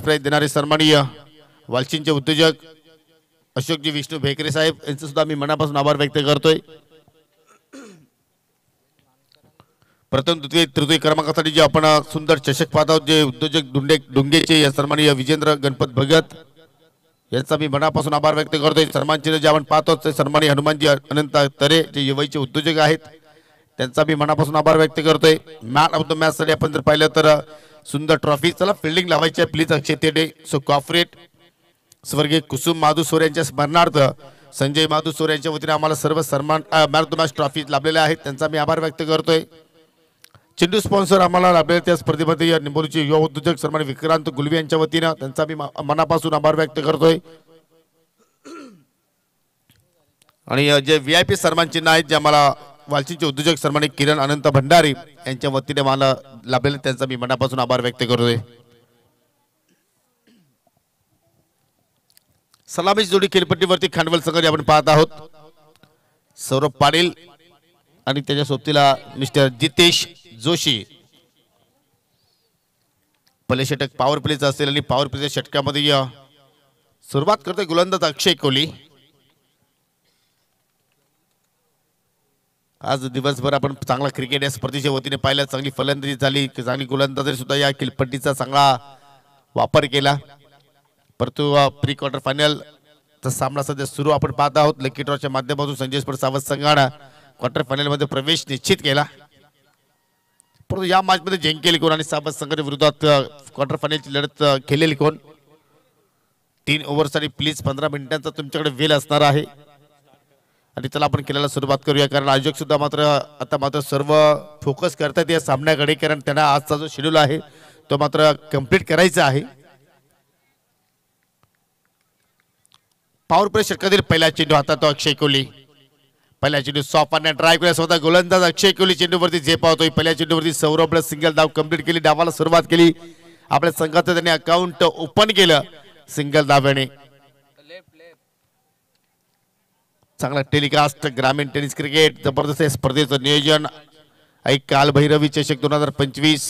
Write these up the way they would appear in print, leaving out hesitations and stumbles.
First price देणारे सन्माननीय वालचिंचे उद्योजक अशोकजी विष्णू भेकरे साहेब यांचं सुद्धा मी मनापासून आभार व्यक्त करतोय। प्रथम द्वितीय तृतीय क्रमांकासाठी जे आपण सुंदर चषक पाहत आहोत जे उद्योजक डुंगेचे सन्माननीय विजेंद्र गणपत भगत यांचा मी मनापासून आभार व्यक्त करतोय। सन्मान चिन्ह जे आपण पाहतो ते सन्माननीय हनुमानजी अनंत तरे जे युवाईचे उद्योजक आहेत त्यांचा मी मनापासून आभार व्यक्त करतोय। मॅन ऑफ द मॅच साठी आपण जर पाहिलं तर सुंदर ट्रॉफी चला फिल्डिंग लावायची आहे प्लीज अक्षय तेडे सो कॉर्पोरेट स्वर्गीय कुसुम माधुसोर यांच्या स्मरणार्थ संजय माधुसोर यांच्या वतीने आम्हाला सर्व सन्मान man of the match trophy लाभलेले आहेत त्यांचा मी आभार व्यक्त करतोय। चेंडू स्पॉन्सर आम्हाला लाभलेले त्या स्पर्धेमध्ये निंबोलीचे युवा उद्योजक सन्मान विक्रांत गुलवे यांच्या वतीने त्यांचा मी मनापासून आभार व्यक्त करतोय। आणि जे व्हीआयपी सन्मान चिन्ह आहेत जे आम्हाला वालचिंचे उद्योजक सन्मानित किरण अनंत भंडारी यांच्या वतीने मला लाभलेले त्यांचा मी मनापासून आभार व्यक्त करतोय। सलामी जोडी खेळपट्टीवरती खांडवल संघ आपण पाहत आहोत सौरभ पाटील आणि त्याच्या सोबतीला मिस्टर जितेश जोशी पहिले षटक पॉवर प्लेचा असेल आणि पॉवर प्लेच्या षटकामध्ये सुरुवात करतोय गोलंदाज अक्षय कोहली। आज दिवसभर आपण चांगला क्रिकेट या स्पर्धेच्या वतीने पाहिला चांगली फलंदाजी झाली चांगली गोलंदाजी सुद्धा या खेळपट्टीचा चांगला वापर केला परंतु प्री क्वार्टर फायनल चा सामना सध्या सुरू आपण पाहत आहोत। लकी ड्रॉच्या माध्यमातून संजय स्पोर्ट सावध संघाने क्वार्टर फायनल मध्ये प्रवेश निश्चित केला परंतु या मॅच मध्ये जिंकेल कोण आणि सावध संघाच्या विरोधात क्वार्टर फायनलची लढत खेळेल कोण 3 ओव्हरसाठी प्लीज 15 मिनिटांचा तुमच्याकडे वेळ असणार आहे आणि चला आपण खेळायला सुरुवात करूया कारण आयोजक सुद्धा मात्र सर्व फोकस करतात या सामन्याकडे कारण त्यांना आजचा जो शेड्यूल आहे तो मात्र कंप्लीट करायचा आहे। पॉवर प्ले षटकातील पहिला चेंडू हातात अक्षय कोहली पहिल्या चेंडू सॉफ्ट आणि ड्राइव्ह केला स्वतः गोलंदाज अक्षय कोहली चेंडूवरती झेपावतोय। पहिल्या चेंडूवरती सौरभला सिंगल धाव कंप्लीट केली डावाला सुरुवात केली आपल्या संघाचं त्यांनी अकाउंट ओपन केलं सिंगल धाव्याने। चांगला टेलिकास्ट ग्रामीण टेनिस क्रिकेट जबरदस्त स्पर्धेचं नियोजन आई कालभैरवी चषक 2025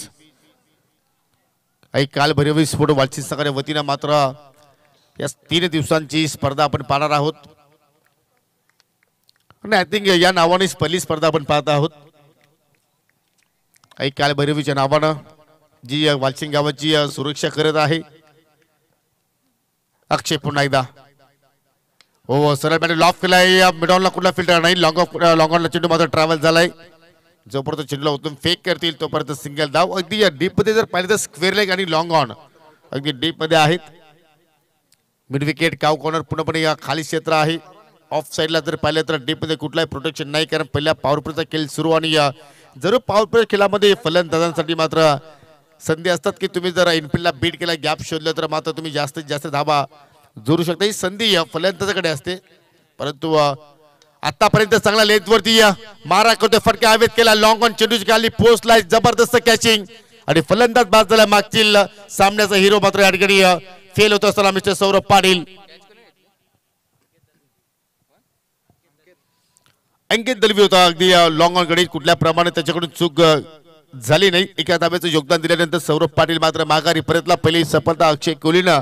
आई कालभैरवी स्पोर्ट वालचिंच संघाच्या वतीने मात्र या 3 दिवसांची स्पर्धा आपण पाहणार आहोत आणि आय थिंक या नावानेच पहिली स्पर्धा आपण पाहत आहोत। आई कालभैरवीच्या नावानं जी वालचिंग गावाची सुरक्षा करत आहे अक्षय पुन्हा एकदा हो सरळ बॅट लॉफ केलाय मिडॉनला कुठला फिल्टर नाही लॉंग ऑनला चेंडू मात्र ट्रॅव्हल झालाय जोपर्यंत चेंडूला उतरून फेक करतील तोपर्यंत सिंगल धाव अगदी डीप मध्ये जर पाहिलं तर स्क्वेअर लेग आणि लॉंग ऑन अगदी डीप मध्ये आहेत। मिड विकेट काव कॉर्नर पूर्णपणे या खाली क्षेत्र आहे ऑफ साइडला जर पाहिलं तर डीप मध्ये कुठलाही प्रोटेक्शन नाही कारण पहिल्या पॉवर प्लेचा खेळ सुरू आणि जरूर पॉवर प्ले खेळामध्ये फलंदाजांसाठी मात्र संधी असतात की तुम्ही जर इनफिल्डला बीट केला गॅप शोधलं तर मात्र तुम्ही जास्तीत जास्त धावा जोडू शकता ही संधी फलंदाजाकडे असते परंतु आतापर्यंत चांगला लेंथ वरती मारा करतोय फटका हवेत केला लॉंग ऑन चेंडूची खाली पोस्टला जबरदस्त कॅचिंग आणि फलंदाज बाद झाला मागतील सामन्याचा हिरो मात्र या ठिकाणी फेल होत असताना मिस्टर सौरभ पाटील अंकित दलवी होता अगदी लॉंग ऑन कडे कुठल्या प्रमाणे त्याच्याकडून चूक झाली नाही एका धाब्याचं योगदान दिल्यानंतर सौरभ पाटील मात्र माघारी परतला पहिली सफलता अक्षय कोहलीनं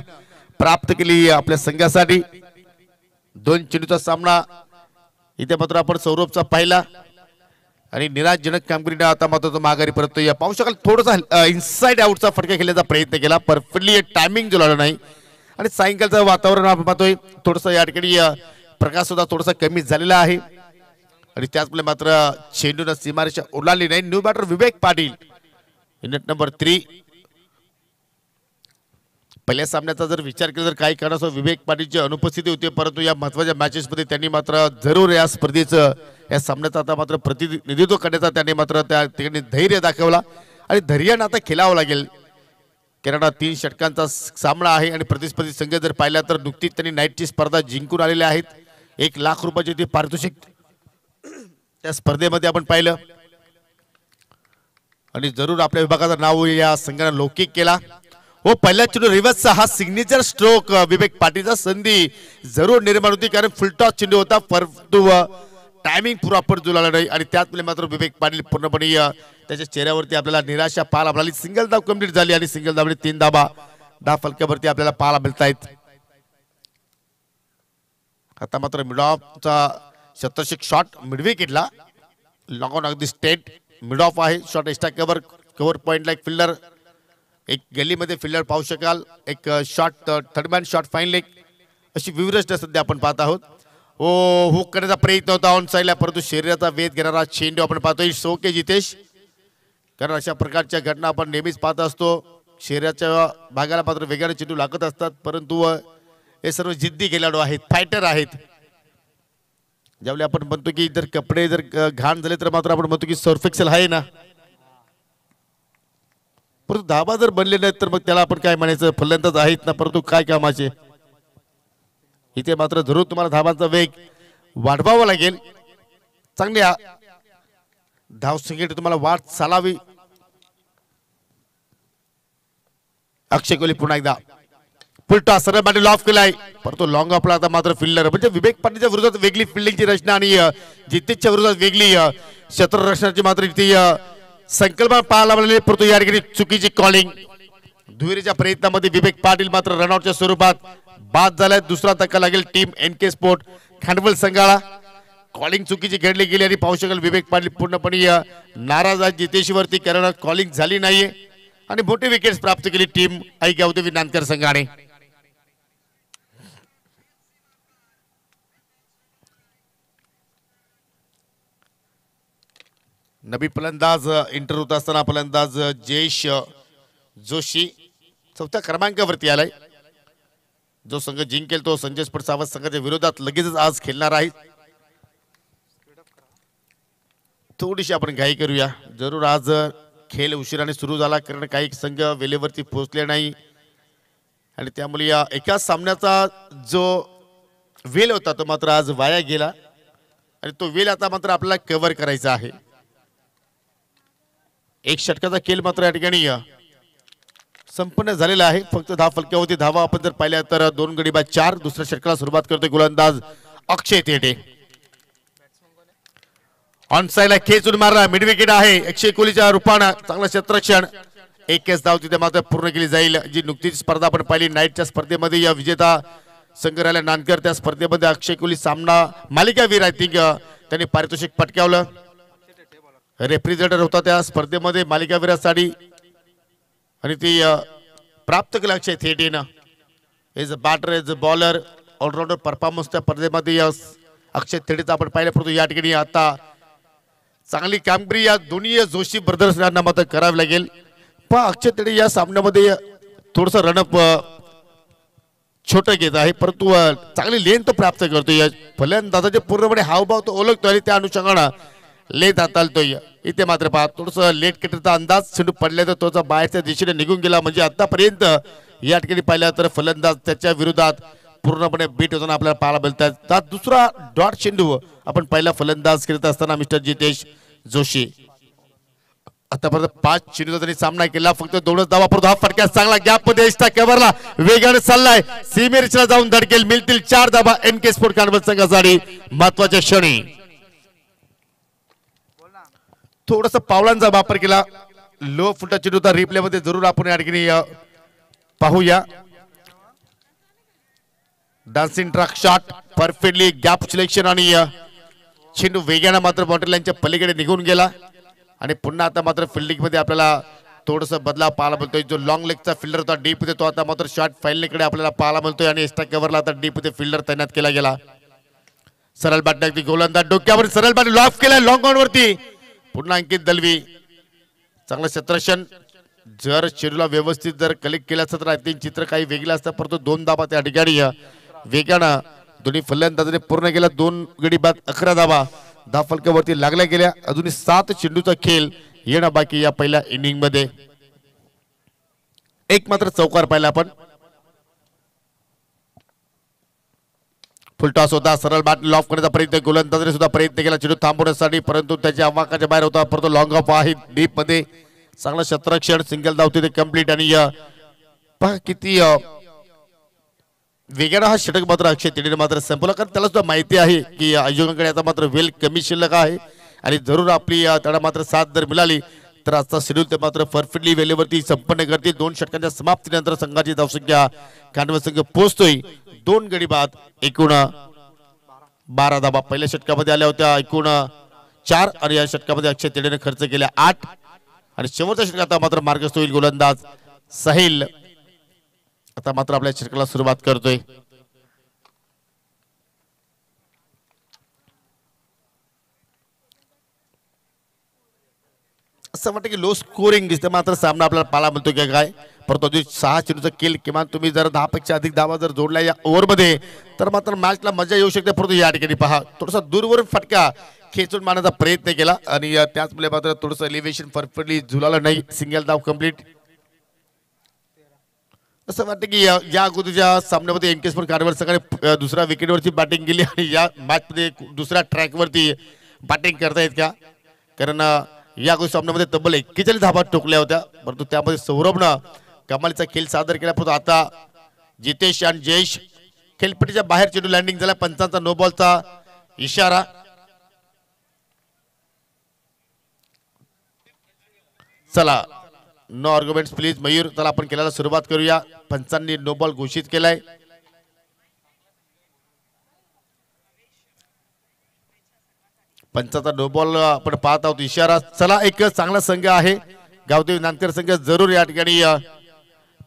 प्राप्त केली आपल्या संघासाठी 2 चेंडूचा सामना इथे मात्र आपण सौरभचा पाहिला आणि निराशजनक कामगिरीने आता मात्र तो माघारी परततो या पाहू शकाल थोडासा इनसाइड आउटचा फटका खेळण्याचा प्रयत्न केला परफेक्टली टायमिंग जुळाला नाही आणि सायंकाळचं वातावरण आपण पाहतोय थोडंसं या ठिकाणी प्रकाश सुद्धा थोडासा कमी झालेला आहे आणि त्याचमुळे मात्र चेंडूने सीमारेषा ओलांडली नाही। न्यू बॅटर विवेक पाटील नेट नंबर 3 पहिल्या सामन्याचा जर विचार केला तर काही कारणास्तव विवेक पाटीलची अनुपस्थिती होती परंतु या महत्त्वाच्या मॅचेस मध्ये त्यांनी मात्र जरूर या स्पर्धेचं या सामन्याचं आता मात्र प्रतिनिधित्व करण्याचा त्यांनी मात्र त्या ठिकाणी धैर्य दाखवला आणि धैर्याने आता खेळावं लागेल कारण 3 षटकांचा सामना आहे आणि प्रतिस्पर्धी संघ जर पाहिला तर नुकतीच त्यांनी नाईटची स्पर्धा जिंकून आलेले आहेत 1 लाख रुपयाचे ते पारितोषिक त्या स्पर्धेमध्ये आपण पाहिलं आणि जरूर आपल्या विभागाचं नाव या संघाने लौकिक केला हो पहिल्या चेंडू रिव्हर्सचा हा सिग्नेचर स्ट्रोक विवेक पाटीलचा संधी जरूर निर्माण होती कारण फुलटॉस चेंडू होता परंतु टायमिंग प्रॉपर जुळाला नाही आणि त्यातले मात्र विवेक पाटील पूर्णपणे त्याच्या चेहऱ्यावरती आपल्याला निराशा पाहायला मिळाली सिंगल धाव कंप्लीट झाली आणि सिंगल धावने 3 धावा दहा फलक्यावरती आपल्याला पाहायला मिळत आहेत. आता मात्र मिड ऑफचा शतरक्षक शॉट मिड विकेटला लॉंग ऑन अगदी स्टेट मिड ऑफ आहे. शॉट एक्स्ट्रा कव्हर पॉइंटला एक फिल्डर एक गल्लीमध्ये फिल्डर पाहू शकाल. एक short third man short fine leg अशी विवरच सध्या आपण पाहत आहोत. हुक करण्याचा प्रयत्न होता ऑन साईडला परंतु शरीराचा वेध घेणारा चेंडू आपण पाहतोय. सो के जितेश कारण अशा प्रकारच्या घटना आपण नेहमीच पाहत असतो. शरीराच्या भागाला मात्र वेगळे चेंडू लागत असतात परंतु हे सर्व जिद्दी खेळाडू आहेत फायटर आहेत. ज्यावेळी आपण म्हणतो की जर कपडे जर घाण झाले तर मात्र आपण म्हणतो की सर्फ एक्सेल आहे ना परंतु धाबा जर बनले नाहीत तर मग त्याला आपण काय म्हणायचं फलंदाज आहेत ना परंतु काय कामाचे. इथे मात्र जरूर तुम्हाला धाबांचा वेग वाढवावा लागेल. चांगल्या धावसंख्येने तुम्हाला वाट चालावी. अक्षय कोहली पुन्हा एकदा पुलटा सरळ बॅट लॉफ केलाय परंतु लॉंग ऑफला आता मात्र फिल्डर म्हणजे विवेक पाटीलच्या विरोधात वेगळी फिल्डिंगची रचना आणि जितेशच्या विरोधात वेगळी क्षेत्ररक्षणाची मात्र ती संकल्पना पाहायला मिळाली परंतु या ठिकाणी चुकीची कॉलिंग. दुहेरीच्या प्रयत्नामध्ये विवेक पाटील मात्र रनआउटच्या स्वरूपात बाद झालाय. दुसरा धक्का लागेल टीम NK स्पोर्ट खांडवल संघाला. कॉलिंग चुकीची घडली गेली आणि पाहू शकाल विवेक पाटील पूर्णपणे नाराज आहे जितेशवरती कारण कॉलिंग झाली नाहीये आणि मोठे विकेट्स प्राप्त केली टीम ऐक्यावदेवी नांदकर संघाने. नवी फलंदाज इंटर होत असताना फलंदाज जयेश जोशी चौथ्या क्रमांकावरती आलाय. जो संघ जिंकेल तो संजय स्पोर्ट्स सावंत संघाच्या विरोधात लगेचच आज खेळणार आहे. थोडीशी आपण घाई करूया. जरूर आज खेळ उशिराने सुरू झाला कारण काही संघ वेळेवरती पोहोचले नाही आणि त्यामुळे या एकाच सामन्याचा जो वेळ होता तो मात्र आज वाया गेला आणि तो वेळ आता मात्र आपल्याला कव्हर करायचा आहे. एक षटकाचा खेळ मात्र या ठिकाणी संपन्न झालेला आहे. फक्त 10 फलक्यावरती धावा आपण जर पाहिल्या तर 2 गडी बाद 4. दुसऱ्या षटकाला सुरुवात करतोय गोलंदाज अक्षय तेटे. ऑन साइडला खेचून मारला मिड विकेट आहे. अक्षय कोहलीच्या रूपानं चांगलं क्षेत्ररक्षण. एकच धाव तिथे मात्र पूर्ण केली जाईल. जी नुकतीच स्पर्धा आपण पाहिली नाईटच्या स्पर्धेमध्ये या विजेता संघ राहिला नांदकर त्या स्पर्धेमध्ये अक्षय कोहली सामना मालिकावीर आय थिंक त्यांनी पारितोषिक पटकावलं. रिप्रेझेंटेटिव्ह होता त्या स्पर्धेमध्ये मालिकावीरासाठी आणि ती प्राप्त केलं अक्षय थेटेनं. As a batter as a bowler allrounder performance त्या स्पर्धेमध्ये अक्षय थेटेचा आपण पाहिलं परंतु या ठिकाणी आता चांगली कामगिरी या दोन्ही जोशी ब्रदर्स यांना मात्र करावी लागेल. पण अक्षय थेटे या सामन्यामध्ये थोडस रनअप छोटं घेत आहे परंतु चांगली लेंथ प्राप्त करतोय. फलंदाजाचे पूर्णपणे हावभाव तो ओळखतो आणि त्या अनुषंगानं लेट हाताळतोय. इथे मात्र पहा थोडस लेट कटरचा अंदाज चेंडू पडला तर तोचा बाहेरच्या दिशेने निघून गेला. म्हणजे आतापर्यंत या ठिकाणी पाहिलं तर फलंदाज त्याच्या विरोधात पूर्णपणे बीट होताना आपल्याला पाहायला मिळतात. दुसरा डॉट चेंडू आपण पहिला फलंदाज करत असताना मिस्टर जितेश जोशी. आतापर्यंत 5 चेंडूचा त्यांनी सामना केला फक्त 2च धावा परंतु हा फटका चांगला गॅप मध्ये एक्स्ट्रा कव्हरला वेगाने चाललाय. सीमेरेषेला जाऊन धडकेल मिळतील 4 धावा NK स्पोर्ट खांडवल संघासाठी महत्वाच्या क्षणी. थोडस पावलांचा वापर केला. लो फुटा चेंडूचा रिप्ले मध्ये जरूर आपण या ठिकाणी पाहूया. Dancing track shot perfectly gap selection आणि चेंडू वेगाने मात्र बॉटल लाईनच्या पलीकडे निघून गेला आणि पुन्हा आता मात्र फिल्डिंग मध्ये आपल्याला थोडस बदलाव पाहायला मिळतोय. जो लॉंग लेगचा फिल्डर होता डीप मध्ये तो आता मात्र शॉर्ट फाईलकडे आपल्याला पाहायला मिळतोय आणि एक्स्ट्रा कव्हरला आता डीप मध्ये फिल्डर तैनात केला गेला. सरळ बॅट टाकली गोलंदाज डोक्यावर सरळ बॅट लॉफ केला लॉंग ऑन वरती. पुन्हा अंकित दलवी चांगलं क्षेत्ररक्षण. जर चेंडूला व्यवस्थित जर कलेक्ट केलं असतं तर आय थिंक चित्र काही वेगळं असतं परंतु 2 धावा त्या ठिकाणी वेगानं दोन्ही फलंदाजाने पूर्ण केला. 2 गडी बाद 11 धावा 10 फलकावरती लागल्या गेल्या. अजूनही 7 चेंडूचा खेळ येणं बाकी या पहिल्या इनिंग मध्ये. एक मात्र चौकार पाहिला आपण. फुलटॉस होता सरळ बॅट लॉफ करण्याचा प्रयत्न गोलंदाजाने सुद्धा प्रयत्न केला चेंडू थांबवण्यासाठी परंतु त्याच्या आवाकाच्या बाहेर होता परंतु लॉंग ऑफ आहे डीप मध्ये. चांगलं क्षेत्ररक्षण सिंगल धाव तिथे कंप्लीट आणि पहा किती वेगानं हा षटक मात्र अक्षय तेटेने मात्र संपवला कारण त्याला सुद्धा माहिती आहे की आयोजकांकडे आता मात्र वेल कमी शिल्लक आहे आणि जरूर आपली त्याला मात्र साथ जर मिळाली तर आजचा शेड्यूल ते मात्र परफेक्टली वेळेवरती संपन्न करतील. 2 षटकांच्या समाप्तीनंतर संघाची धावसंख्या कांडवे संघ पोहोचतोय 2 गडी बाद एकूण 12 धावा. पहिल्या षटकामध्ये आल्या होत्या एकूण 4 आणि या षटकामध्ये अक्षय तेडेने खर्च केल्या 8 आणि शेवटच्या षटकात मात्र मार्गस्थ होईल गोलंदाज साहिल. आता मात्र आपल्या षटकाला सुरुवात करतोय. असं वाटतं की लो स्कोरिंग दिसते मात्र सामना आपल्याला पाहायला मिळतो की काय. परंतु 6 चेंडूचा खेळ किमान तुम्ही जर 10 पेक्षा अधिक धावा जर जोडल्या या ओव्हरमध्ये तर मात्र मॅचला मजा येऊ शकते. परंतु या ठिकाणी पहा थोडासा दूरवरून फटका खेचून मारण्याचा प्रयत्न केला आणि त्याचमुळे मात्र थोडंसं एलिव्हेशन परफेक्टली झुलालं नाही. सिंगल धाव कंप्लीट. असं वाटतं की या अगोदरच्या सामन्यामध्ये एनके स्पोर्ट कांडवे संघाने दुसऱ्या विकेटवरती बॅटिंग केली आणि या मॅचमध्ये दुसऱ्या ट्रॅकवरती बॅटिंग करतायत का. कारण या अगोदर सामन्यामध्ये तब्बल 41 धावा ठोकल्या होत्या. परंतु त्यामध्ये सौरभनं कमालीचा खेळ सादर केला. परंतु आता जितेश आणि जयेश खेळपट्टीच्या बाहेर चेंडू लँडिंग झाला. पंचांचा नो बॉलचा इशारा. चला नो आर्ग्युमेंट्स प्लीज मयूर. चला आपण खेळायला सुरुवात करूया. पंचांनी नो बॉल घोषित केलाय. पंचाचा नो बॉल आपण पाहत आहोत इशारा. चला एक चांगला संघ आहे गावदेवी नांदकर संघ. जरूर या ठिकाणी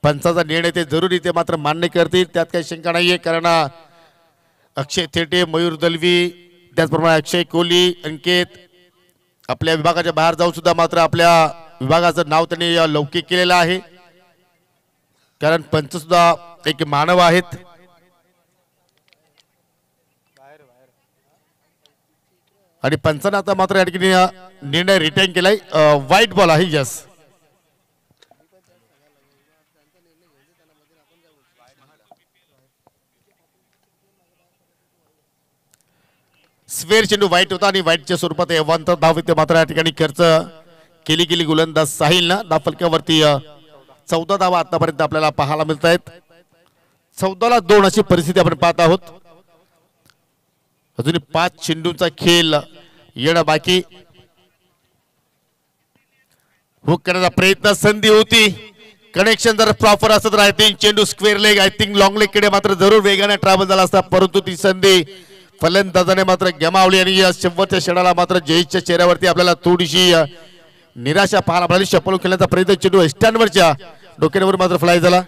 पंचाचा निर्णय ते जरूर इथे मात्र मान्य करतील त्यात काही शंका नाहीये. कारण अक्षय थेटे मयूर दलवी त्याचप्रमाणे अक्षय कोहली अंकित आपल्या विभागाच्या बाहेर जाऊन सुद्धा मात्र आपल्या विभागाचं नाव त्यांनी लौकिक केलेलं आहे. कारण पंच सुद्धा एक मानव आहेत. आणि पंचाने आता मात्र या ठिकाणी निर्णय रिटर्न केलाय. व्हाईट बॉल आहे. यस स्वेर चेंडू व्हाईट होता आणि व्हाईटच्या स्वरूपात एवांतर धाव इथे मात्र या ठिकाणी खर्च केली गेली गोलंदाज साहिलनं. धाव फलकावरती 14 धावा आतापर्यंत आपल्याला पाहायला मिळत आहेत. 14-2 अशी परिस्थिती आपण पाहत आहोत. अजून 5 चेंडूंचा खेळ येणं बाकी. हुक करण्याचा प्रयत्न संधी होती. कनेक्शन जर प्रॉपर असत तर आय थिंक चेंडू square leg I think long leg कडे मात्र जरूर वेगाने ट्रॅव्हल झाला असता. परंतु ती संधी फलंदाजाने मात्र गमावली आणि या शेवटच्या षणाला मात्र जयेशच्या चेहऱ्यावरती आपल्याला थोडीशी निराशा पाहायला मिळाली. शपल खेळण्याचा प्रयत्न चेंडू स्टँडवरच्या डोक्यावर मात्र फ्लाय झाला.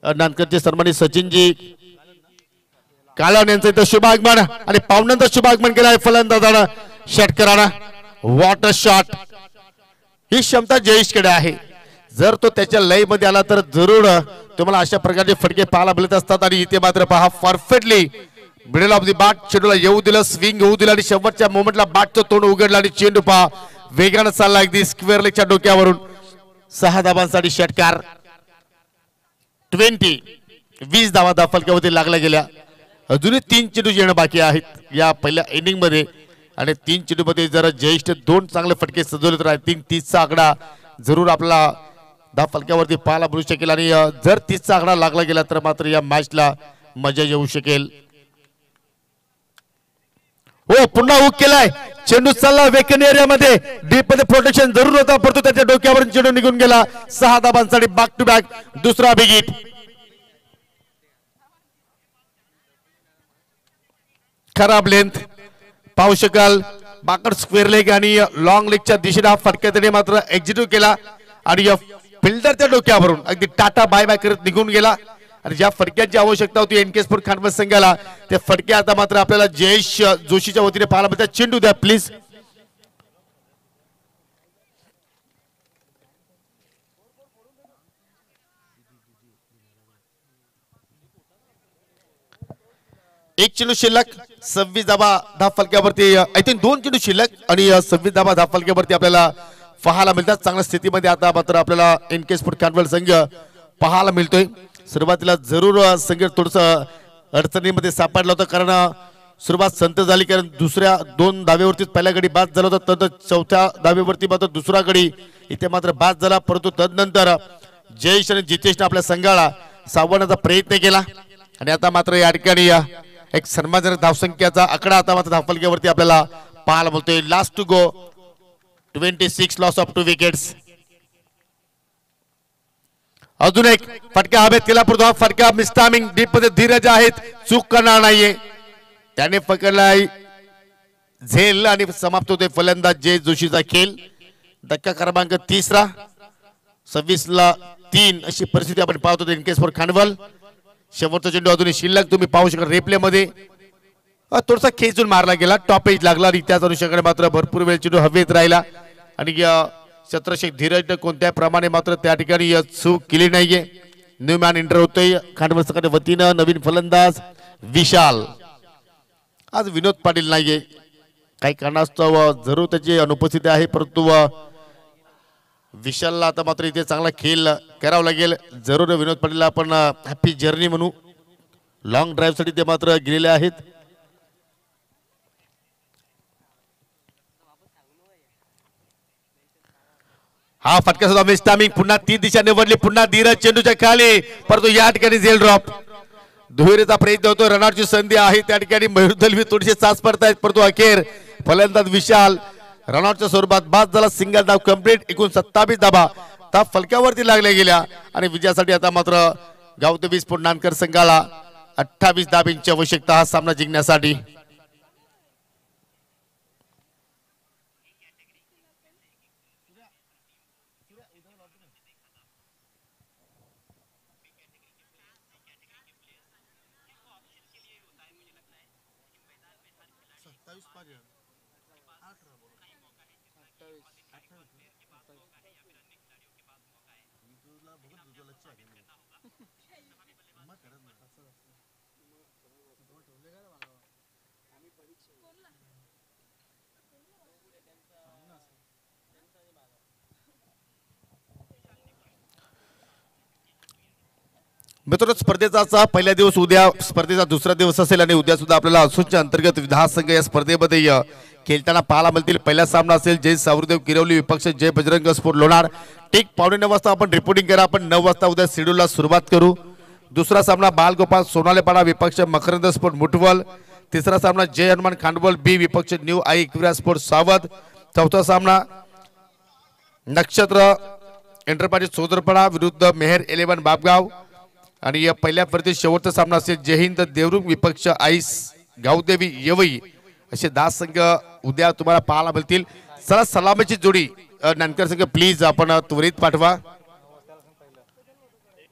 नांदकरचे सन्मानित सचिनजी काळान यांचं इथं शुभागमन आणि पाहुण्यांचं शुभागमन केलं आहे फलंदाजानं षटकरानं. वॉटर शॉट ही क्षमता जयेशकडे आहे. जर तो त्याच्या लय मध्ये आला तर जरूर तुम्हाला अशा प्रकारचे फटके पाहायला मिळत असतात. आणि इथे मात्र पहा perfectly middle of the bat चेंडूला येऊ दिलं स्विंग होऊ दिलं आणि शेवटच्या मोमेंटला बॅटचं तोंड उघडलं आणि चेंडू पहा वेगानं चालला अगदी स्क्वेअर लेगच्या डोक्यावरून. 6 धावांसाठी षटकार. 20 धावा फलकावरती लागल्या गेल्या. अजूनही 3 चेंडू येणं बाकी आहेत या पहिल्या इनिंग मध्ये आणि 3 चेंडू मध्ये जर जयेश 2 चांगले फटके सजवले तर आय थिंक 30चा आकडा जरूर आपला धाव फलकावरती पाहायला मिळू शकेल. आणि जर 30चा आकडा लागला गेला तर मात्र या मॅचला मजा येऊ शकेल. हो पुन्हा हुक केलाय. चेंडू चालला वेकन एरियामध्ये डीप मध्ये प्रोटेक्शन जरूर होता परंतु त्याच्या डोक्यावरून चेंडू निघून गेला. 6 धावांसाठी बॅक टू बॅक दुसरा बिगिट. खराब लेंथ पाहू शकाल. बाकड स्क्वेअर लेग आणि लॉंग लेगच्या दिशेने हा फटका त्याने मात्र एक्झिक्यूट केला आणि या फिल्डरच्या डोक्यावरून अगदी टाटा बाय बाय करत निघून गेला. आणि ज्या फटक्याची आवश्यकता होती एनके स्पोर्ट कांडवे संघाला ते फटके आता मात्र आपल्याला जयेश जोशीच्या वतीने पाहायला मिळतात. चेंडू द्या प्लीज. एक चेंडू शिल्लक. 26 धावा फलकावरती आय थिंक 2 चेंडू शिल्लक आणि 26 धावा फलकावरती आपल्याला पाहायला मिळतात. चांगल्या स्थितीमध्ये आता मात्र आपल्याला एनके स्पोर्ट कांडवे संघ पाहायला मिळतोय. सुरुवातीला जरूर संघ थोडस अडचणीमध्ये सापडला होता कारण सुरुवात संत झाली. कारण दुसऱ्या 2 धावेवरतीच पहिल्या गडी बाद झाला होता तर चौथ्या धावेवरती मात्र दुसरा गडी इथे मात्र बाद झाला. परंतु तदनंतर जयेश आणि जितेशने आपल्या संघाला सावरण्याचा प्रयत्न केला आणि आता मात्र या ठिकाणी एक सन्मानजनक धावसंख्याचा आकडा आता मात्र धावफलकावरती आपल्याला पाहायला मिळतोय. Last to go 26 loss of 2 wickets. अजून एक फटका हवेत केला परंतु फटका मिस्टामिंग डीप मध्ये धीरज आहेत, चूक करणार नाहीये. त्याने पकडलाय झेल आणि समाप्त होते फलंदाज जय जोशीचा खेळ. धक्का क्रमांक 3रा 26 ला 3 अशी परिस्थिती आपण पाहतो इनकेस फॉर खांडवल. शेवटचा चेंडू अजूनही शिल्लक तुम्ही पाहू शकता रिप्ले मध्ये थोडासा खेचून मारला गेला, टॉप एज लागला आणि त्याच अनुषंगाने मात्र भरपूर वेळ चेंडू हवेत राहिला आणि छत्रशेख धीरज कोणत्या प्रमाणे मात्र त्या ठिकाणी चूक केली नाहीये. न्यू मॅन एंटर होतोय खांडवल संघाच्या वतीनं. नवीन फलंदाज विशाल. आज विनोद पाटील नाहीये, काही कारणास्तव जरूर त्याची अनुपस्थिती आहे परंतु विशालला आता मात्र इथे चांगला खेळ करावा लागेल. जरूर विनोद पाटीलला आपण हॅपी जर्नी म्हणू. लॉंग ड्राईव्ह साठी ते मात्र गेलेले आहेत. हा फटका सुद्धा मिस्टामिंग पुन्हा 3 दिशा निवडली. पुन्हा धीरज चेंडूच्या खाली परंतु या ठिकाणी झेल ड्रॉप. दुहेरीचा प्रयत्न होतो, रनआउटची संधी आहे त्या ठिकाणी. मयूर दलवी थोडेसे चाच पडतायत परंतु अखेर फलंदाज विशाल रनआउटच्या स्वरूपात बाद झाला. सिंगल धाव कंप्लीट. एकूण 27 धाबा त्या फलकावरती लागल्या गेल्या आणि विजयासाठी आता मात्र गावदेवी स्पोर्ट नानकर संघाला 28 धाब्यांची आवश्यकता हा सामना जिंकण्यासाठी. मित्रांनो स्पर्धेचा पहिला दिवस उद्या स्पर्धेचा दुसरा दिवस असेल आणि उद्या सुद्धा आपल्याला असोच्या अंतर्गत 10 संघ या स्पर्धेमध्ये खेळताना पाहायला मिळतील. पहिला सामना असेल जय सावरदेव किरवली विपक्ष जय बजरंग स्पोर्ट लोणार. ठीक 9:15 वाजता आपण रिपोर्टिंग करा. आपण 9 वाजता उद्या शेड्यूलला सुरुवात करू. दुसरा सामना बालगोपाल सोनालेपाडा विपक्ष मकरंद स्पोर्ट मुठवल. तिसरा सामना जय हनुमान खांडवल बी विपक्ष न्यू आई इक्विरा स्पोर्ट सावध. चौथा सामना नक्षत्र एंटरप्राइज सोदरपडा विरुद्ध मेहर 11 बापगाव आणि या पहिल्या स्पर्धेत शेवटचा सामना असेल जय हिंद देवरुख विपक्ष आईस गावदेवी येवई. असे 10 संघ उद्या तुम्हाला पाहायला मिळतील. चला सलामीची जोडी नानकर संघ प्लीज आपण त्वरित पाठवा.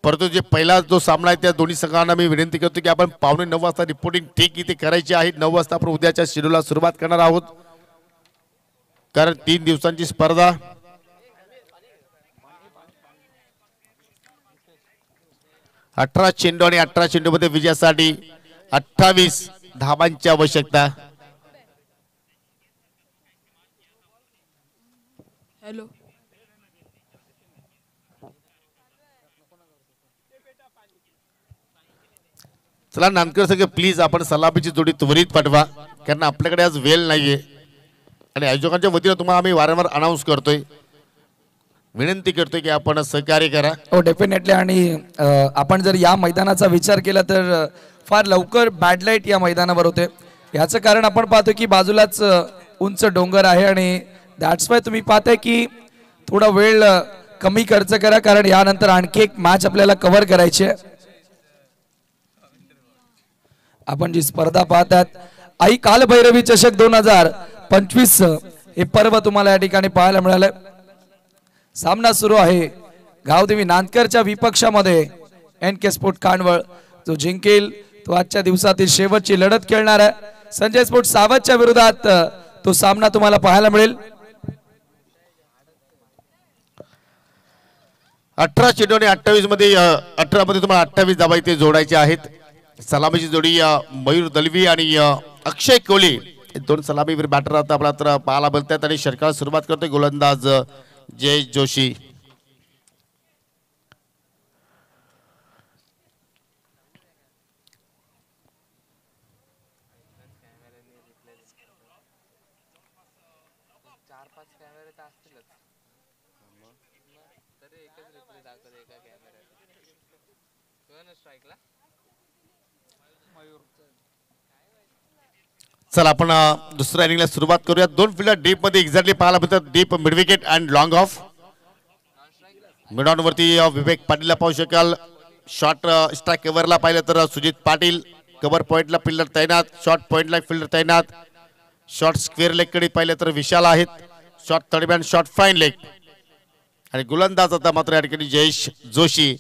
परंतु जे पहिला जो सामना आहे त्या दोन्ही संघांना मी विनंती करतो की आपण 9:15 वाजता रिपोर्टिंग ठीक इथे करायची आहे. 9 वाजता आपण उद्याच्या शेड्यूलला सुरुवात करणार आहोत कारण 3 दिवसांची स्पर्धा. अठरा चेंडू आणि 18 चेंडू मध्ये विजयासाठी 28 धाबांची आवश्यकता. हॅलो चला नानकर संघ प्लीज आपण सलामीची जोडी त्वरित पाठवा कारण आपल्याकडे आज वेळ नाहीये आणि आयोजकांच्या वतीने तुम्हाला आम्ही वारंवार अनाउन्स करतोय, विनंती करतोय की आपण सहकार्य करा. हो डेफिनेटली. आणि आपण जर या मैदानाचा विचार केला तर फार लवकर बॅड लाईट या मैदानावर होते. याचं कारण आपण पाहतो की बाजूलाच उंच डोंगर आहे आणि दॅट्स वाय तुम्ही पाहताय की थोडा वेळ कमी खर्च करा कारण यानंतर आणखी एक मॅच आपल्याला कव्हर करायची आहे. आपण जी स्पर्धा पाहतात आई कालभैरवी चषक 2025 हे पर्व तुम्हाला या ठिकाणी पाहायला मिळालं. सामना सुरू आहे गावदेवी नानकरच्या विपक्षामध्ये NK स्पोर्ट खांडवळ. जो जिंकेल तो आजच्या दिवसातील शेवटची लढत खेळणार आहे. संजय स्पोर्ट सावधच्या विरोधात तो सामना तुम्हाला पाहायला मिळेल. 18 चेंडू आणि 28 मध्ये 18 मध्ये तुम्हाला 28 धाबा इथे जोडायचे आहेत. सलामीची जोडी मयूर दलवी आणि अक्षय कोहली दोन सलामीवीर बॅटर आता आपल्याला पाहायला मिळतात आणि षटकाला सुरुवात करतोय गोलंदाज जय जोशी. चला आपण दुसऱ्या इनिंगला सुरुवात करूया. दोन फिल्डर डीप मध्ये एक्झॅक्टली पाहायला भेटतात. Deep mid wicket and long of. Mid on वरती विवेक पाटीलला पाहू शकाल. शॉर्ट स्ट्राईक कव्हरला पाहिलं तर सुजित पाटील. कव्हर पॉइंटला फिल्डर तैनात. शॉर्ट पॉइंटला फिल्डर तैनात. शॉर्ट स्क्वेअर लेग कडे पाहिलं तर विशाल आहेत. Short third man short fine leg. आणि गोलंदाज आता मात्र या ठिकाणी जयेश जोशी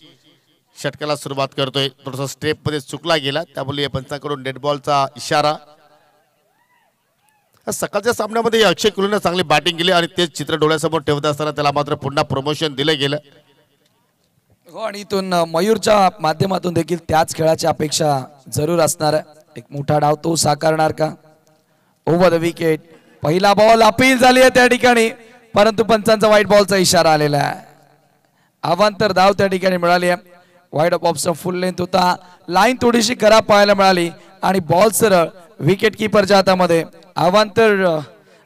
षटकाला सुरुवात करतोय. थोडासा स्टेप मध्ये चुकला गेला त्यामुळे पंचांकडून डेड बॉलचा इशारा. सकाळच्या सामन्यामध्ये अक्षय कुलूने चांगली बॅटिंग केली आणि तेच चित्र डोळ्यासमोर ठेवत असताना त्याला मात्र पुन्हा प्रमोशन दिलं गेलं. हो आणि इथून मयूरच्या माध्यमातून देखील त्याच खेळाची अपेक्षा जरूर असणार आहे. एक मोठा डाव तो साकारणार का. Over the wicket. पहिला बॉल अपील झाली आहे त्या ठिकाणी परंतु पंचांचा व्हाईट बॉलचा इशारा आलेला आहे. अवांतर धाव त्या ठिकाणी मिळाली आहे. Wide of option full length होता. लाईन थोडीशी खराब पाहायला मिळाली आणि बॉल सरळ विकेट किपरच्या हातामध्ये. अवांतर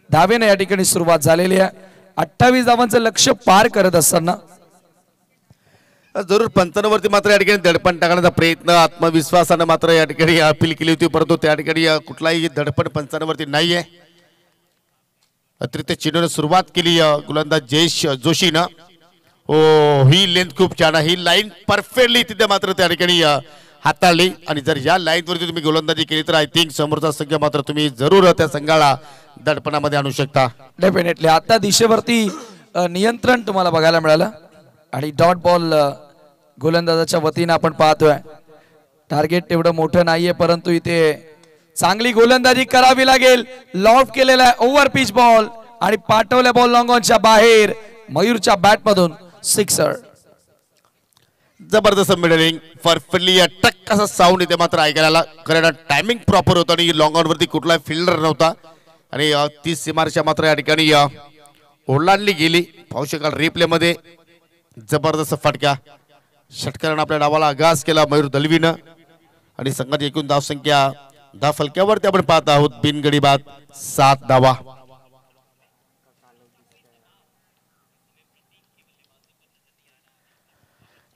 धावेने या ठिकाणी सुरुवात झालेली आहे. 28 धावांचं लक्ष्य पार करत असताना जरूर पंचांवरती मात्र या ठिकाणी दडपण टाकण्याचा प्रयत्न आत्मविश्वासानं मात्र या ठिकाणी अपील केली होती परंतु त्या ठिकाणी कुठलाही दडपण पंचांवरती नाहीये. अतिरिक्त चेंडूने सुरुवात केली गोलंदाज जयेश जोशीनं. ओ ही लेंथ खूप छान आहे. ही लाईन परफेक्टली तिथे मात्र त्या ठिकाणी हाताळली आणि जर या लाईनवरती तुम्ही गोलंदाजी केली तर आय थिंक समोरचा संघ मात्र तुम्ही जरूर त्या संघाला दडपणामध्ये आणू शकता. डेफिनेटली आता दिशेवरती नियंत्रण तुम्हाला बघायला मिळालं आणि डॉट बॉल गोलंदाजाच्या वतीने आपण पाहतोय. टार्गेट तेवढं मोठं नाहीये परंतु इथे चांगली गोलंदाजी करावी लागेल. लॉफ्ट केलेला आहे ओव्हर पिच बॉल आणि पाठवल्या बॉल लॉंग ऑनच्या बाहेर. मयूरच्या बॅट मधून सिक्सर. जबरदस्त मिडलिंग परफेक्टली टक असा साऊंड इथे मात्र ऐकायला आला. कारण टायमिंग प्रॉपर होता आणि लॉंग ऑन वरती कुठलाही फिल्डर नव्हता आणि 30 सीमारच्या मात्र या ठिकाणी ओलांडली गेली. पाहू शकाल रिप्ले मध्ये जबरदस्त फटका. षटकारानं आपल्या डावाला आगास केला मयूर दलवीनं आणि संघाची एकूण धावसंख्या 10 फलक्यावरती आपण पाहत आहोत. बिनगडी बाद 7 धावा.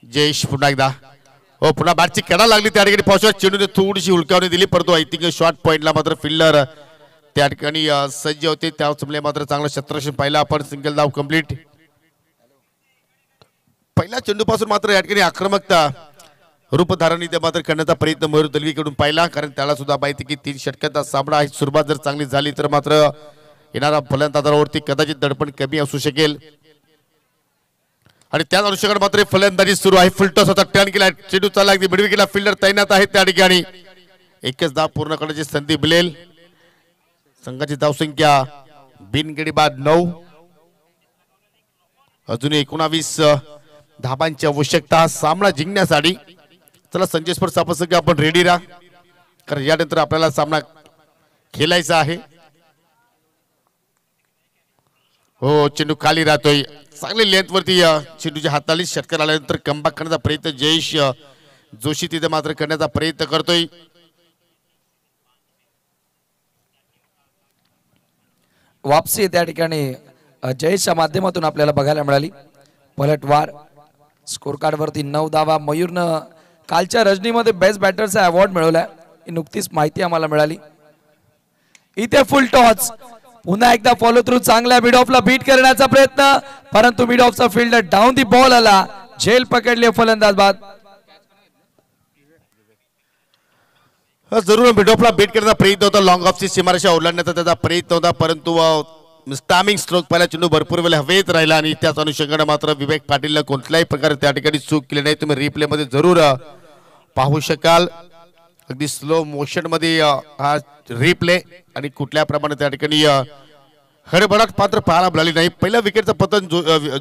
जयेश पुन्हा एकदा हो पुन्हा बॅटची कडा लागली त्या ठिकाणी पाहू शकता. चेंडूने थोडीशी हुलकावणी दिली परंतु आय थिंक शॉर्ट पॉइंटला मात्र फिल्डर त्या ठिकाणी सज्ज होते. त्यामुळे मात्र चांगलं क्षेत्ररक्षण पाहिलं आपण. सिंगल धाव कंप्लीट. पहिल्या चेंडूपासून मात्र या ठिकाणी आक्रमकता रूपधारणी ते मात्र करण्याचा प्रयत्न मयूर दलवीकडून पाहिला कारण त्याला सुद्धा माहिती की 3 षटकांचा सामना आहे. सुरुवात जर चांगली झाली तर मात्र येणारा फलंदाजावरती कदाचित दडपण कमी असू शकेल आणि त्याच अनुषंगाने मात्र फलंदाजी सुरू आहे. फुलटॉस होता टर्न केला. चेंडू चालला अगदी मिडविकेटला फिल्डर तैनात आहेत त्या ठिकाणी. एकच धाव पूर्ण करण्याची संधी मिळेल. संघाची धावसंख्या बिनगडी बाद 9. अजून 19 धाबांची आवश्यकता सामना जिंकण्यासाठी. चला संजय स्पोर्ट्स संघ आपण रेडी राहा कारण यानंतर आपल्याला सामना खेळायचा आहे. हो चेंडू खाली राहतोय. चांगली लेंथ वरती चेंडूच्या हाताली. षटकार आल्यानंतर कमबॅक करण्याचा प्रयत्न जयेश जोशी तिथे मात्र करण्याचा प्रयत्न करतोय. वापसी त्या ठिकाणी जयेशच्या माध्यमातून आपल्याला बघायला मिळाली. पलटवार. स्कोर कार्ड वरती 9 धावा. मयूरनं कालच्या रजनीमध्ये बेस्ट बॅटरचा अवॉर्ड मिळवलाय ही नुकतीच माहिती आम्हाला मिळाली. इथे फुल टॉस. पुन्हा एकदा फॉलो थ्रू. चांगल्या मिड ऑफला बीट करण्याचा प्रयत्न परंतु मिड ऑफचा फिल्डर डाऊन दी बॉल आला. झेल पकडली फलंदाज बाद. जरूर मिड ऑफला बीट करण्याचा प्रयत्न होता. लॉंग ऑफची सीमारेषा ओलांडण्याचा त्याचा प्रयत्न होता परंतु स्टॅमिंग स्ट्रोक पहिला चेंडू भरपूर वेळ हवेत राहिला आणि त्याच अनुषंगाने मात्र विवेक पाटीलला कोणत्याही प्रकारे त्या ठिकाणी चूक केली नाही. तुम्ही रिप्ले मध्ये जरूर पाहू शकाल. अगदी स्लो मोशन मध्ये हा रिप्ले आणि कुठल्या प्रमाणे त्या ठिकाणी हडबडाट मात्र पाहायला मिळाली नाही. पहिल्या विकेटचं पतन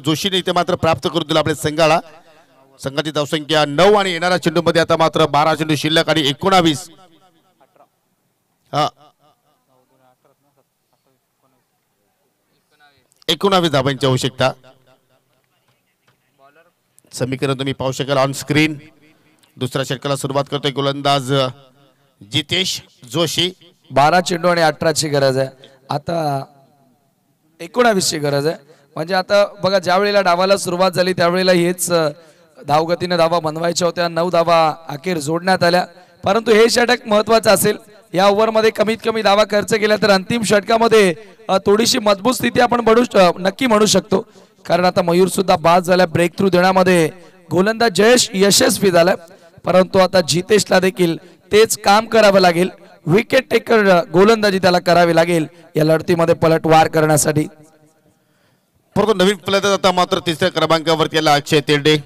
जोशीने इथे मात्र प्राप्त करून दिलं आपल्या संघाला. संघाची धावसंख्या 9 आणि येणाऱ्या चेंडू मध्ये आता मात्र 12 चेंडू शिल्लक आणि 19 धावांची आवश्यकता. समीकरण तुम्ही पाहू शकाल ऑन स्क्रीन. दुसऱ्या षटकाला सुरुवात करतोय गोलंदाज जितेश जोशी. 12 चेंडू आणि 18 ची गरज आहे. आता 19 ची गरज आहे. म्हणजे आता बघा ज्या वेळेला डावाला सुरुवात झाली त्यावेळेला हेच धावगतीने धावा बनवायच्या होत्या. 9 धावा अखेर जोडण्यात आल्या परंतु हे षटक महत्वाचं असेल या ओव्हरमध्ये कमीत कमी धावा खर्च केल्या तर अंतिम षटकामध्ये थोडीशी मजबूत स्थिती आपण नक्की म्हणू शकतो. कारण आता मयूर सुद्धा बाद झाला, ब्रेक थ्रू देण्यामध्ये गोलंदाज जयेश यशस्वी झाला, परंतु आता जितेशला देखील तेच काम करावं लागेल. विकेट टेकर गोलंदाजी त्याला करावी लागेल या लढतीमध्ये पलटवार करण्यासाठी. परंतु नवीन फलंदाज आता मात्र तिसऱ्या क्रमांकावरती आला अक्षय तेरडे.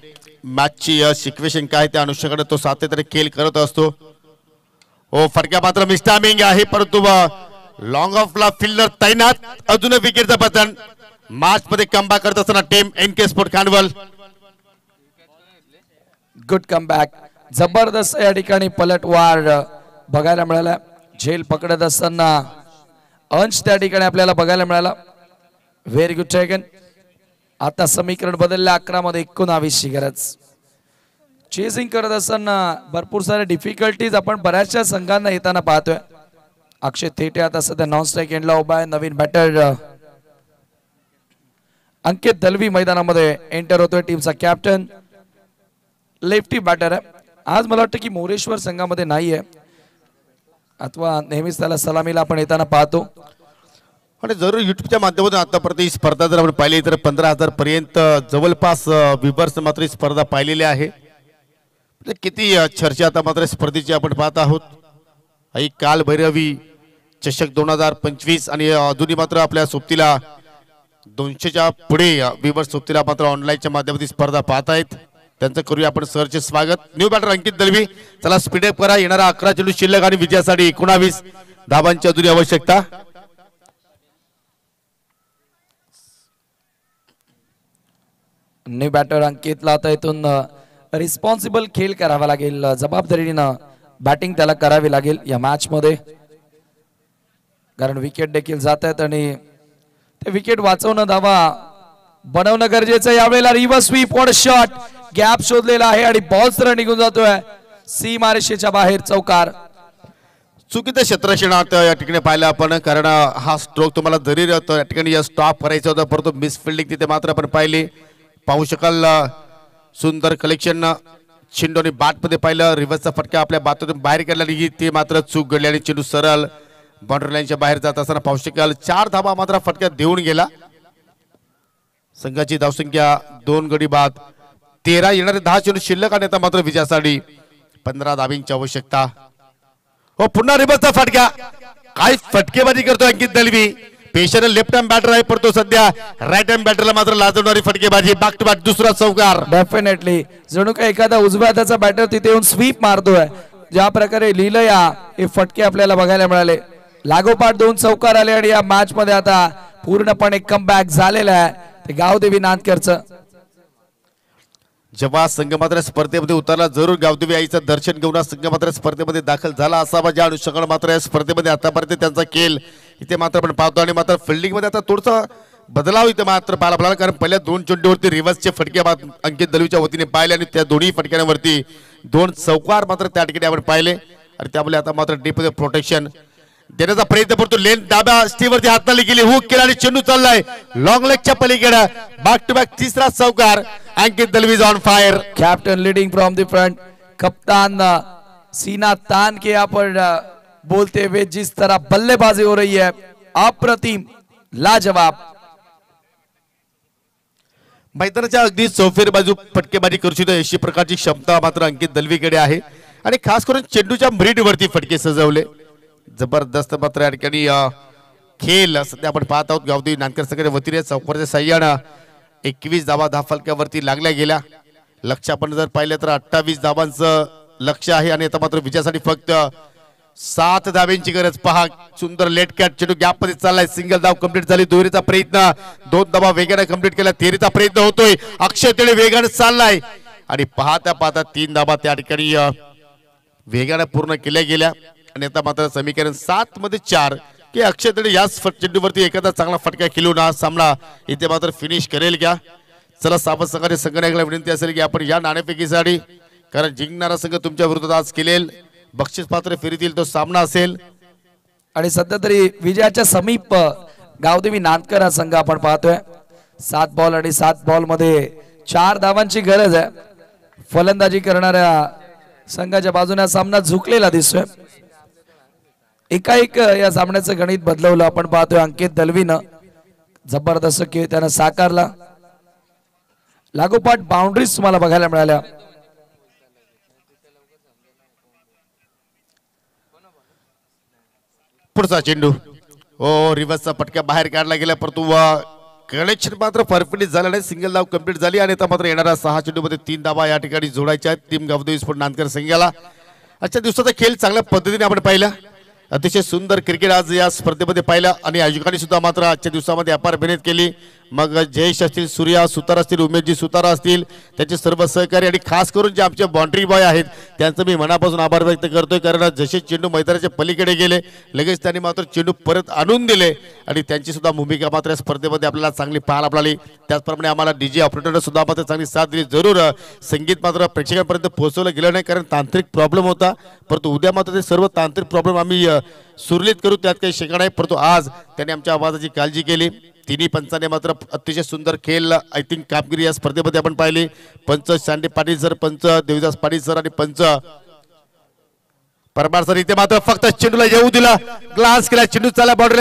मॅचची सिच्युएशन काय त्या अनुषंगाने तो सातत्याने खेळ करत असतो. हो फटका मात्र मिस्टामिंग आहे, परंतु लॉंग ऑफला फिल्डर तैनात. अजून विकेटचं पतन. मॅच मध्ये कमबॅक करत असताना team NK sport Khanawal. Good comeback, जबरदस्त या ठिकाणी पलटवार बघायला मिळाला. झेल पकडत असताना अंश त्या ठिकाणी आपल्याला बघायला मिळाला. Very good taken. आता समीकरण बदललं, 11 मध्ये 19 ची गरज. चेसिंग करत असताना भरपूर सारे डिफिकल्टीज आपण बऱ्याचशा संघांना येताना पाहतोय. अक्षय थेटे आता सध्या नॉन स्ट्राईक एंडला उभा आहे. नवीन बॅटर अंकित दलवी मैदानामध्ये एंटर होतोय, टीमचा कॅप्टन. लेफ्टी बॅटर आहे. आज मला वाटतं की मोरेश्वर संघामध्ये नाहीये, अथवा नेहमीच त्याला सलामीला आपण येताना पाहतो. आणि जरूर युट्यूबच्या माध्यमातून आतापर्यंत ही स्पर्धा जर आपण पाहिली तर 15,000 पर्यंत जवळपास व्ह्यूअर्स मात्र ही स्पर्धा पाहिलेली आहे. किती चर्चा आता मात्र स्पर्धेची आपण पाहत आहोत. ही काल भैरवी चषक 2025 आणि अजूनही मात्र आपल्या सोबतीला 200च्या पुढे व्ह्यूअर्स सोबतीला मात्र ऑनलाईनच्या माध्यमातून स्पर्धा पाहत आहेत. त्यांचं करूया आपण सरचे स्वागत. न्यू बॅटर अंकित दलवी, चला स्पीडअप करा. येणारा 11 चेंडू शिल्लक आणि विजयासाठी 19 धावांची अजूनही आवश्यकता. न्यू बॅटर अंकितला आता इथून रिस्पॉन्सिबल खेळ करावा लागेल, जबाबदारीनं बॅटिंग त्याला करावी लागेल या मॅच मध्ये, कारण विकेट देखील जात आहेत आणि ते विकेट वाचवणं, धावा बनवणं गरजेचं आहे. यावेळेला reverse sweep, what shot, gap शोधलेला आहे आणि बॉल सरळ निघून जातोय सीमारेषेच्या बाहेर. चौकार. चुकीचं क्षेत्रक्षणात या ठिकाणी पाहिलं आपण, कारण हा स्ट्रोक तुम्हाला जरी या ठिकाणी स्टॉप करायचा होता, परंतु मिस फिल्डिंग तिथे मात्र आपण पाहिली. पाहू शकाल सुंदर कलेक्शन चेंडूने बॅट मध्ये पाहिलं. रिव्हर्सचा फटका आपल्या बातून बाहेर काढला, ती मात्र चूक घडली आणि चेंडू सरळ बाउंड्री लाईनच्या बाहेर जात असताना पाहू शकाल 4 धावा मात्र फटक्यात देऊन गेला. संघाची धावसंख्या 2 गडी बाद, 13 येणारे 10 चेंडू शिल्लक आणि आता मात्र विजयासाठी 15 धावांची आवश्यकता. हो पुन्हा रिव्हर्सचा फटका. काय फटकेबाजी करतो अंकित दलवी. पेशर लेफ्ट हँड बॅटर आहे, परंतु सध्या राईट हँड बॅटरला मात्र लाजवणारी फटकेबाजी. बॅक टू बॅक दुसरा चौकार. डेफिनेटली जणू काय एखादा उजव्या हाताचा बॅटर तिथे येऊन स्वीप मारतोय. ज्या प्रकारे लिहिलं या हे फटके आपल्याला बघायला मिळाले. लागोपाठ 2 चौकार आले आणि या मॅच मध्ये आता पूर्णपणे कमबॅक झालेला आहे ते गावदेवी नांदकरचं. जेव्हा संघ मात्र स्पर्धेमध्ये उतरला, जरूर गावदेवी आईचं दर्शन घेऊन संघ मात्र स्पर्धेमध्ये दाखल झाला असावा. ज्या अनुषंगाने मात्र या स्पर्धेमध्ये आतापर्यंत त्यांचा खेळ इथे मात्र आपण पाहतो. आणि मात्र फिल्डिंग मध्ये आता थोडासा बदलाव इथे मात्र पाहायला आपल्याला, कारण पहिल्या 2 चेंडूवरती रिव्हर्सचे फटके अंकित दलवीच्या वतीने पाहिले आणि त्या दोन्ही फटक्यांवरती 2 चौकार मात्र त्या ठिकाणी आपण पाहिले. आणि त्यामुळे आता मात्र डीप प्रोटेक्शन देण्याचा प्रयत्न करतो. लेन डाव्या स्टीवरती हाताने गेली, हुक केला आणि चेंडू चाललाय लॉंग लेगच्या पलीकडे. बॅक टू बॅक तिसरा चौकार. Ankit Dalvi on fire. Captain leading from the front. कप्तान सीना तान के यहाँ पर बोलते हुए जिस तरह बल्लेबाजी हो रही है, अप्रतिम, लाजवाब. मैदानाच्या अगदी चौफेर बाजू फटकेबाजी करू शकतो अशी प्रकारची क्षमता मात्र अंकित दलवीकडे आहे. आणि खास करून चेंडूच्या मिडवरती फटके सजवले. जबरदस्त मात्र या ठिकाणी खेळ सध्या आपण पाहत आहोत. गावदेवी नांदकर संघाच्या वतीने चौकारच्या साह्यानं 21 धावा धाफलक्यावरती लागल्या गेल्या. लक्ष आपण जर पाहिलं तर 28 धावांचं लक्ष आहे आणि आता मात्र विजयासाठी फक्त 7 धावांची गरज. पहा सुंदर लेट कॅट चेंडू गॅप मध्ये चाललाय. सिंगल धाव कंप्लीट झाली. दुहेरीचा प्रयत्न, 2 धावा वेगाने कंप्लीट केला. तिहेरीचा प्रयत्न होतोय. अक्षय तेळे वेगाने चाललाय आणि पाहता पाहता 3 धावा त्या ठिकाणी वेगाने पूर्ण केल्या गेल्या. आणि आता मात्र समीकरण 7 मध्ये 4 की अक्षय तेळे याच चेंडूवरती एखादा चांगला फटका खेळून हा सामना इथे मात्र फिनिश करेल का. चला सावध संघाने संघनायकाला विनंती असेल की आपण या नाणेफेकीसाठी, कारण जिंकणारा संघ तुमच्या विरोधात आज केलेल बक्षीस पात्र फेरीतील तो सामना असेल. आणि सध्या तरी विजयाच्या समीप गावदेवी नांदकर हा संघ आपण पाहतोय. 7 बॉल आणि 7 बॉल मध्ये 4 धावांची गरज आहे. फलंदाजी करणाऱ्या संघाच्या बाजूने सामना झुकलेला दिसतोय. एकाएक या सामन्याचं गणित बदलवलं. आपण पाहतोय अंकित दलवीनं जबरदस्त खेळ त्यानं साकारला. लागोपाठ बाउंड्रीज तुम्हाला बघायला मिळाल्या. पुढचा चेंडू हो रिव्हर्सचा पटक्या बाहेर काढला गेला परंतु कनेक्शन मात्र परफेक्टली झालं नाही. सिंगल धाव कंप्लीट झाली आणि आता मात्र येणाऱ्या 6 चेंडूमध्ये 3 धावा या ठिकाणी जोडायच्या आहेत टीम गावदेवी स्पोर्ट नांदकर संघाला. आजच्या दिवसाचा खेळ चांगल्या पद्धतीने आपण पाहिला. अतिशय सुंदर क्रिकेट आज या स्पर्धेमध्ये पाहिलं आणि आयोजकांनी सुद्धा मात्र आजच्या दिवसामध्ये अपार मेहनत केली. मग जयेश असतील, सूर्या सुतार असतील, उमेशजी सुतार असतील, त्यांचे सर्व सहकारी आणि खास करून जे आमचे बाउंड्री बॉय आहेत त्यांचं मी मनापासून आभार व्यक्त करतोय. कारण जसे चेंडू मैदानाच्या पलीकडे गेले लगेच त्यांनी मात्र चेंडू परत आणून दिले आणि त्यांची सुद्धा भूमिका मात्र या स्पर्धेमध्ये आपल्याला चांगली पाहायला मिळाली. त्याचप्रमाणे आम्हाला डीजे ऑपरेटरने सुद्धा मात्र चांगली साथ दिली. जरूर संगीत मात्र प्रेक्षकांपर्यंत पोहोचवलं गेलं नाही कारण तांत्रिक प्रॉब्लेम होता, परंतु उद्या मात्र ते सर्व तांत्रिक प्रॉब्लेम आम्ही सुरळीत करू त्यात काही शंका नाही. परंतु आज त्यांनी आमच्या आवाजाची काळजी केली. तिन्ही पंचाने मात्र अतिशय सुंदर खेळ आय थिंक कामगिरी या स्पर्धेमध्ये आपण पाहिली. पंच शांडे पाटील सर, पंच देवदास पाटील सर आणि पंच परमार सर इथे मात्र फक्त चेंडूला येऊ दिला, ग्लास केला, चेंडू चालला बॉर्डर